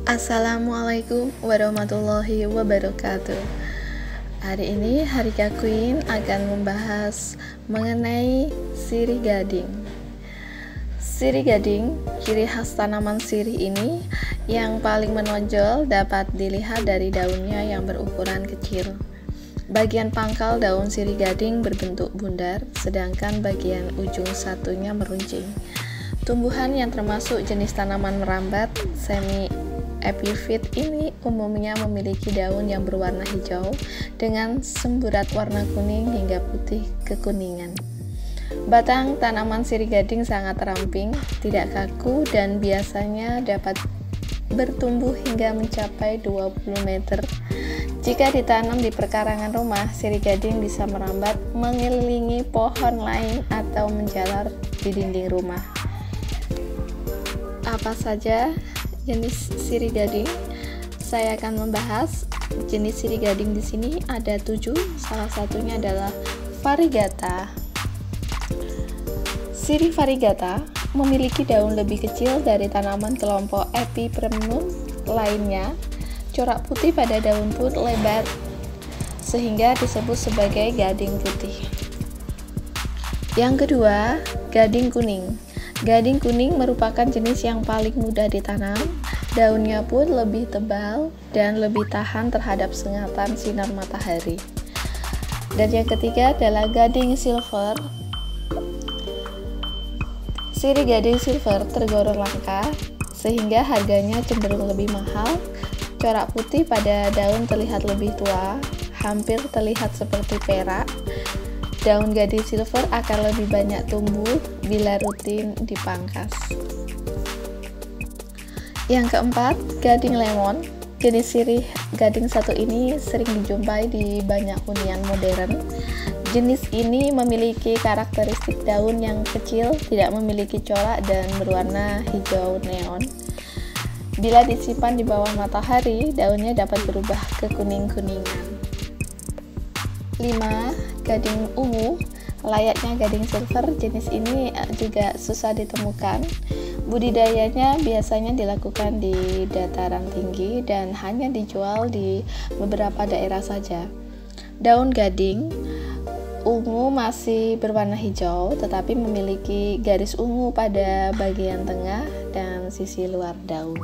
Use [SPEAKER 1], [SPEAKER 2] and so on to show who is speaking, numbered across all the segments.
[SPEAKER 1] Assalamualaikum warahmatullahi wabarakatuh. Hari ini Harika Queen akan membahas mengenai sirih gading. Sirih gading, ciri khas tanaman sirih ini yang paling menonjol dapat dilihat dari daunnya yang berukuran kecil. Bagian pangkal daun sirih gading berbentuk bundar, sedangkan bagian ujung satunya meruncing. Tumbuhan yang termasuk jenis tanaman merambat semi epifit ini umumnya memiliki daun yang berwarna hijau dengan semburat warna kuning hingga putih kekuningan. Batang tanaman sirih gading sangat ramping, tidak kaku, dan biasanya dapat bertumbuh hingga mencapai 20 meter. Jika ditanam di perkarangan rumah, sirih gading bisa merambat mengelilingi pohon lain atau menjalar di dinding rumah. Apa saja jenis sirih gading? Saya akan membahas jenis sirih gading di sini ada 7. Salah satunya adalah variegata. Sirih variegata memiliki daun lebih kecil dari tanaman kelompok Epipremnum lainnya. Corak putih pada daun pun lebar sehingga disebut sebagai gading putih. Yang kedua, gading kuning. Gading kuning merupakan jenis yang paling mudah ditanam, daunnya pun lebih tebal dan lebih tahan terhadap sengatan sinar matahari. Dan yang ketiga adalah gading silver. Sirih gading silver tergolong langka, sehingga harganya cenderung lebih mahal. Corak putih pada daun terlihat lebih tua, hampir terlihat seperti perak. Daun gading silver akan lebih banyak tumbuh bila rutin dipangkas. Yang keempat, gading lemon. Jenis sirih gading satu ini sering dijumpai di banyak hunian modern. Jenis ini memiliki karakteristik daun yang kecil, tidak memiliki corak, dan berwarna hijau neon. Bila disimpan di bawah matahari, daunnya dapat berubah ke kuning-kuningan. 5. Gading ungu. Layaknya gading silver, jenis ini juga susah ditemukan. Budidayanya biasanya dilakukan di dataran tinggi dan hanya dijual di beberapa daerah saja. Daun gading ungu masih berwarna hijau, tetapi memiliki garis ungu pada bagian tengah dan sisi luar daun.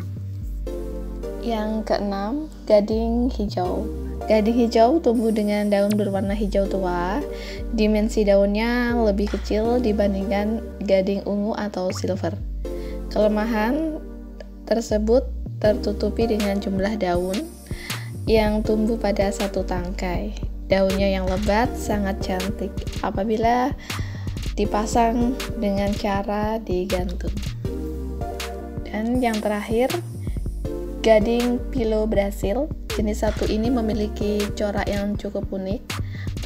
[SPEAKER 1] Yang keenam, gading hijau. Gading hijau tumbuh dengan daun berwarna hijau tua. Dimensi daunnya lebih kecil dibandingkan gading ungu atau silver. Kelemahan tersebut tertutupi dengan jumlah daun yang tumbuh pada satu tangkai. Daunnya yang lebat sangat cantik apabila dipasang dengan cara digantung. Dan yang terakhir, gading pilo Brasil. Jenis satu ini memiliki corak yang cukup unik.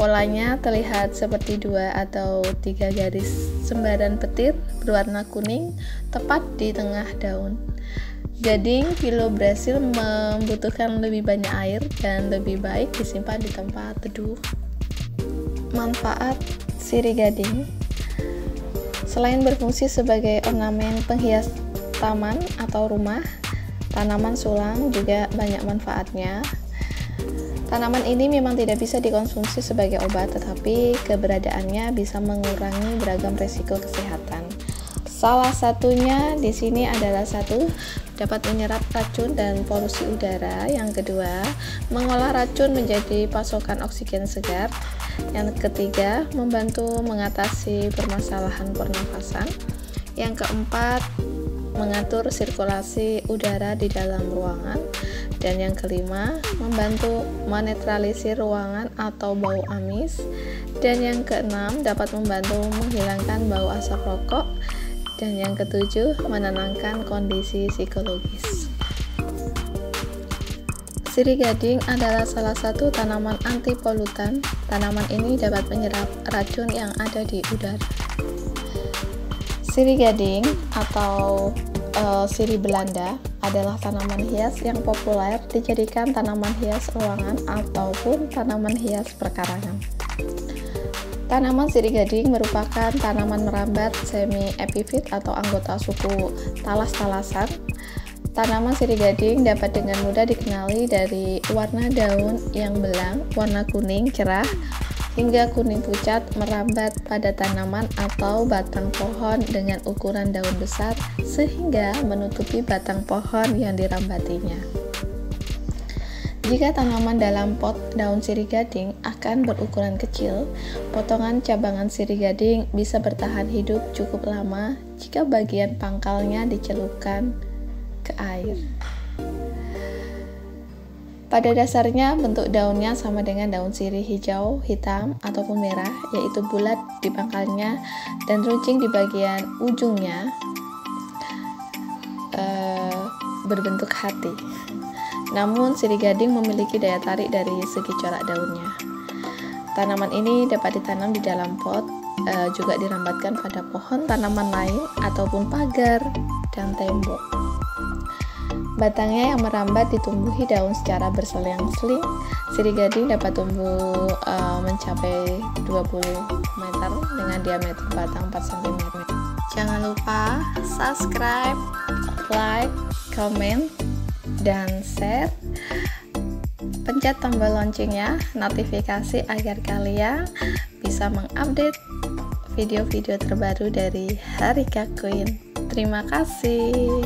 [SPEAKER 1] Polanya terlihat seperti 2 atau 3 garis sembaran petir berwarna kuning tepat di tengah daun. Gading pilo Brasil membutuhkan lebih banyak air dan lebih baik disimpan di tempat teduh. Manfaat sirih gading: selain berfungsi sebagai ornamen penghias taman atau rumah, tanaman sulang juga banyak manfaatnya. Tanaman ini memang tidak bisa dikonsumsi sebagai obat, tetapi keberadaannya bisa mengurangi beragam risiko kesehatan. Salah satunya di sini adalah 1. Dapat menyerap racun dan polusi udara. Yang kedua, mengolah racun menjadi pasokan oksigen segar. Yang ketiga, membantu mengatasi permasalahan pernafasan. Yang keempat, mengatur sirkulasi udara di dalam ruangan. Dan yang kelima, membantu menetralisir ruangan atau bau amis. Dan yang keenam, dapat membantu menghilangkan bau asap rokok. Dan yang ketujuh, menenangkan kondisi psikologis. Sirih gading adalah salah satu tanaman anti polutan. Tanaman ini dapat menyerap racun yang ada di udara. Sirih gading atau sirih Belanda adalah tanaman hias yang populer dijadikan tanaman hias ruangan ataupun tanaman hias perkarangan. Tanaman sirih gading merupakan tanaman merambat semi epifit atau anggota suku talas-talasan. Tanaman sirih gading dapat dengan mudah dikenali dari warna daun yang belang, warna kuning cerah, hingga kuning pucat merambat pada tanaman atau batang pohon dengan ukuran daun besar sehingga menutupi batang pohon yang dirambatinya. Jika tanaman dalam pot daun sirih gading akan berukuran kecil, potongan cabangan sirih gading bisa bertahan hidup cukup lama jika bagian pangkalnya dicelupkan ke air. Pada dasarnya bentuk daunnya sama dengan daun sirih hijau, hitam, ataupun merah, yaitu bulat di pangkalnya dan runcing di bagian ujungnya berbentuk hati. Namun sirih gading memiliki daya tarik dari segi corak daunnya. Tanaman ini dapat ditanam di dalam pot, juga dirambatkan pada pohon tanaman lain ataupun pagar dan tembok. Batangnya yang merambat ditumbuhi daun secara berselang-seling. Sirih gading dapat tumbuh mencapai 20 meter dengan diameter batang 4 cm. Jangan lupa subscribe, like, comment, dan share. Pencet tombol loncengnya, notifikasi agar kalian bisa mengupdate video-video terbaru dari Harika Queen. Terima kasih.